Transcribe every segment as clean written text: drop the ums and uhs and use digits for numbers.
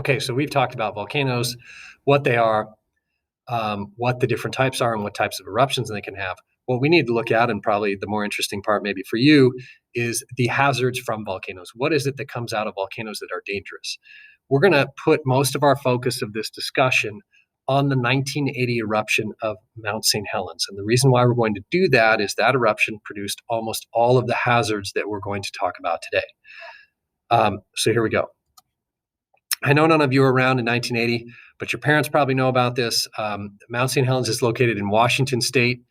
Okay, so we've talked about volcanoes, what they are, what the different types are, and what types of eruptions they can have. What we need to look at, and probably the more interesting part maybe for you, is the hazards from volcanoes. What is it that comes out of volcanoes that are dangerous? We're going to put most of our focus of this discussion on the 1980 eruption of Mount St. Helens. And the reason why we're going to do that is that eruption produced almost all of the hazards that we're going to talk about today. So here we go. I know none of you were around in 1980, but your parents probably know about this. Mount St. Helens is located in Washington State.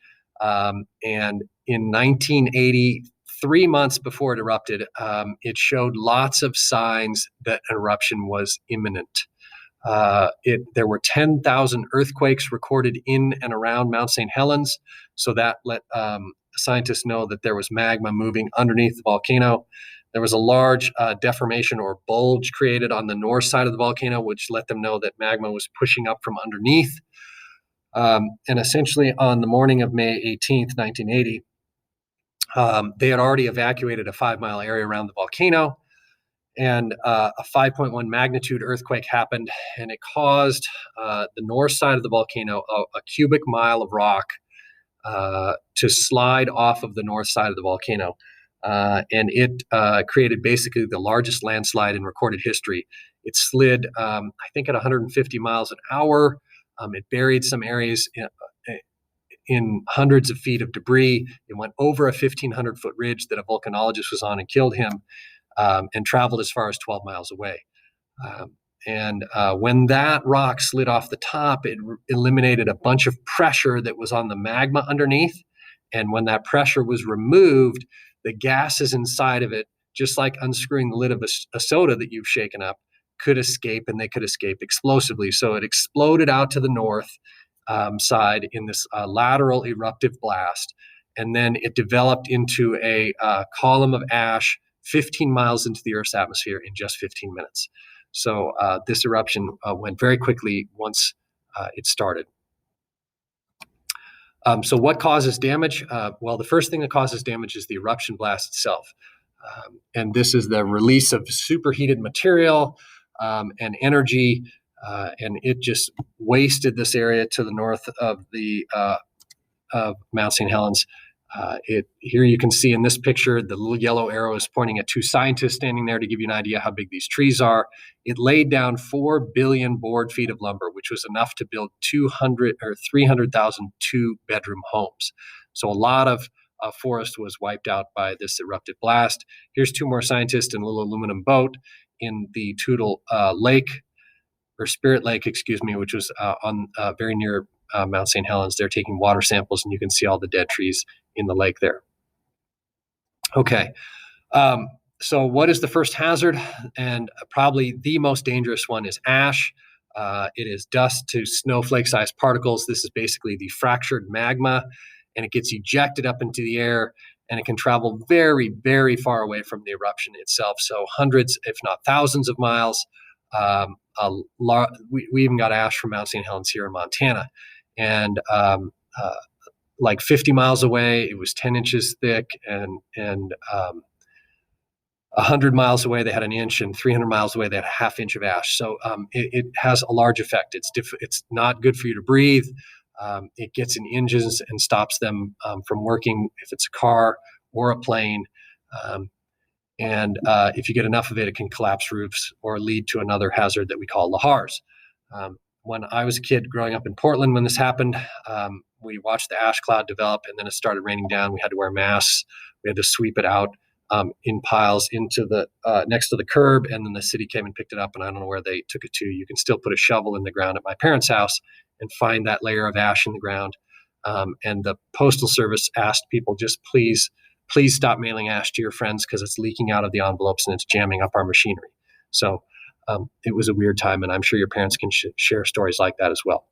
And in 1980, 3 months before it erupted, it showed lots of signs that an eruption was imminent. There were 10,000 earthquakes recorded in and around Mount St. Helens. So that let scientists know that there was magma moving underneath the volcano. There was a large deformation or bulge created on the north side of the volcano, which let them know that magma was pushing up from underneath. And essentially, on the morning of May 18th, 1980, they had already evacuated a 5-mile area around the volcano. And a 5.1 magnitude earthquake happened, and it caused the north side of the volcano, a cubic mile of rock, to slide off of the north side of the volcano. And it created basically the largest landslide in recorded history. It slid, I think, at 150 miles an hour. It buried some areas in hundreds of feet of debris. It went over a 1,500-foot ridge that a volcanologist was on and killed him, and traveled as far as 12 miles away. And when that rock slid off the top, it eliminated a bunch of pressure that was on the magma underneath. And when that pressure was removed, the gases inside of it, just like unscrewing the lid of a soda that you've shaken up, could escape, and they could escape explosively. So it exploded out to the north side in this lateral eruptive blast. And then it developed into a column of ash 15 miles into the Earth's atmosphere in just 15 minutes. So this eruption went very quickly once it started. So what causes damage? Well, the first thing that causes damage is the eruption blast itself. And this is the release of superheated material and energy, and it just wasted this area to the north of the of Mount St. Helens. Here you can see in this picture, the little yellow arrow is pointing at two scientists standing there to give you an idea how big these trees are. It laid down 4 billion board feet of lumber, which was enough to build 300,000 two-bedroom homes. So a lot of forest was wiped out by this eruptive blast. Here's two more scientists in a little aluminum boat in the Tootle Lake, or Spirit Lake, excuse me, which was on very near Mount St. Helens. They're taking water samples, and you can see all the dead trees in the lake there. Okay, so what is the first hazard? And probably the most dangerous one is ash. It is dust to snowflake-sized particles. This is basically the fractured magma, and it gets ejected up into the air, and it can travel very, very far away from the eruption itself. So hundreds, if not thousands of miles. We even got ash from Mount St. Helens here in Montana. And like 50 miles away, it was 10 inches thick, and 100 miles away, they had an inch, and 300 miles away, they had a half inch of ash. So it has a large effect. It's not good for you to breathe. It gets in engines and stops them from working if it's a car or a plane. And if you get enough of it, it can collapse roofs or lead to another hazard that we call lahars. When I was a kid growing up in Portland, when this happened, we watched the ash cloud develop, and then it started raining down. We had to wear masks. We had to sweep it out in piles into the next to the curb, and then the city came and picked it up, and I don't know where they took it to. You can still put a shovel in the ground at my parents' house and find that layer of ash in the ground. And the Postal Service asked people, just please stop mailing ash to your friends, because it's leaking out of the envelopes and it's jamming up our machinery. So it was a weird time, and I'm sure your parents can share stories like that as well.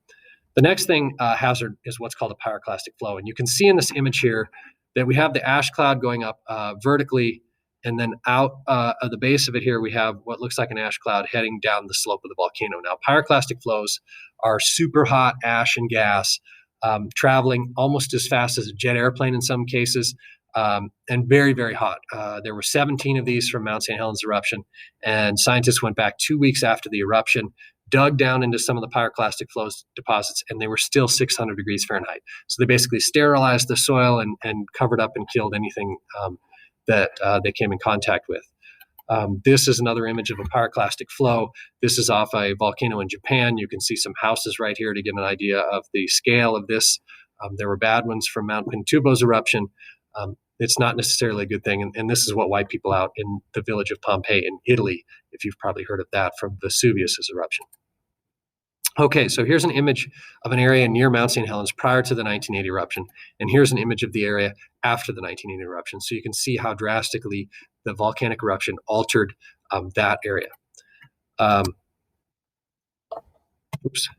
The next thing, hazard, is what's called a pyroclastic flow. And you can see in this image here that we have the ash cloud going up vertically, and then out of the base of it here, we have what looks like an ash cloud heading down the slope of the volcano. Now, pyroclastic flows are super hot ash and gas traveling almost as fast as a jet airplane in some cases, and very, very hot. There were 17 of these from Mount St. Helens eruption, and scientists went back 2 weeks after the eruption, dug down into some of the pyroclastic flows deposits, and they were still 600 degrees Fahrenheit. So they basically sterilized the soil and covered up and killed anything that they came in contact with. This is another image of a pyroclastic flow. This is off a volcano in Japan. You can see some houses right here to get an idea of the scale of this. There were bad ones from Mount Pinatubo's eruption. It's not necessarily a good thing, and this is what wiped people out in the village of Pompeii in Italy, if you've probably heard of that from Vesuvius's eruption. Okay, so here's an image of an area near Mount St. Helens prior to the 1980 eruption, and here's an image of the area after the 1980 eruption. So you can see how drastically the volcanic eruption altered that area. Oops.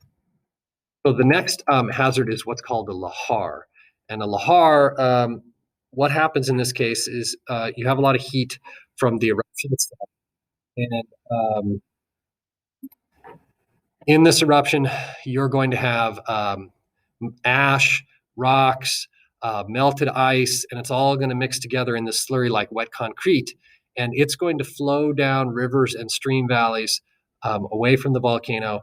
So the next hazard is what's called a lahar. And a lahar, what happens in this case is you have a lot of heat from the eruption itself. And in this eruption, you're going to have ash, rocks, melted ice, and it's all going to mix together in this slurry like wet concrete. And it's going to flow down rivers and stream valleys away from the volcano,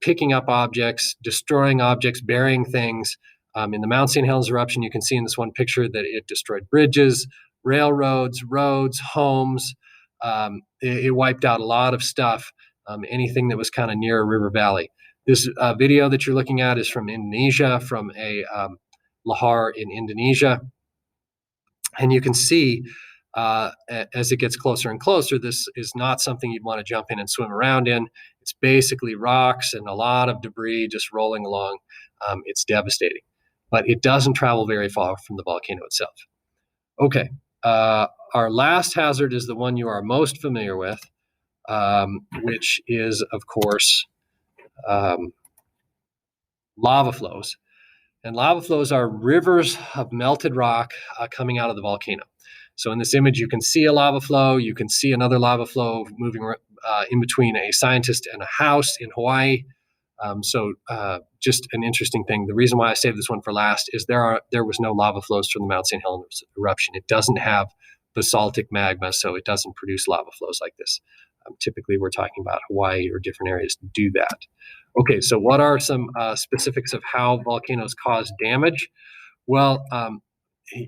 picking up objects, destroying objects, burying things. In the Mount St. Helens eruption, you can see in this one picture that it destroyed bridges, railroads, roads, homes. It wiped out a lot of stuff. Anything that was kind of near a river valley. This video that you're looking at is from Indonesia, from a lahar in Indonesia. And you can see as it gets closer and closer, this is not something you'd want to jump in and swim around in. It's basically rocks and a lot of debris just rolling along. It's devastating, but it doesn't travel very far from the volcano itself. Okay, our last hazard is the one you are most familiar with, which is, of course, lava flows. And lava flows are rivers of melted rock coming out of the volcano. So in this image, you can see a lava flow. You can see another lava flow moving in between a scientist and a house in Hawaii. Just an interesting thing. The reason why I saved this one for last is there was no lava flows from the Mount St. Helens eruption. It doesn't have basaltic magma, so it doesn't produce lava flows like this. Typically, we're talking about Hawaii or different areas to do that. Okay, so what are some specifics of how volcanoes cause damage? Well,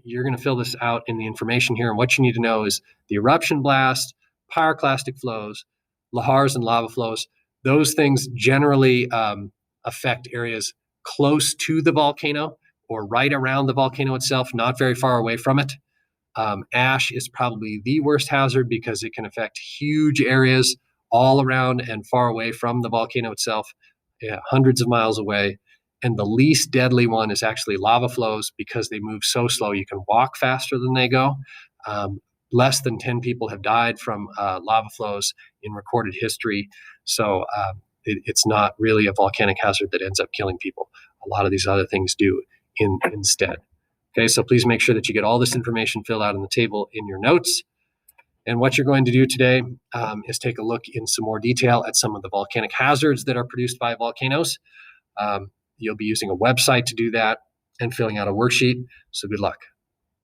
you're going to fill this out in the information here, and what you need to know is the eruption blast, pyroclastic flows, lahars and lava flows. Those things generally affect areas close to the volcano or right around the volcano itself, not very far away from it. Ash is probably the worst hazard because it can affect huge areas all around and far away from the volcano itself, hundreds of miles away. And the least deadly one is actually lava flows because they move so slow. You can walk faster than they go. Less than 10 people have died from lava flows in recorded history. So it's not really a volcanic hazard that ends up killing people. A lot of these other things do instead. Okay, so please make sure that you get all this information filled out on the table in your notes. And what you're going to do today is take a look in some more detail at some of the volcanic hazards that are produced by volcanoes. You'll be using a website to do that and filling out a worksheet. So good luck.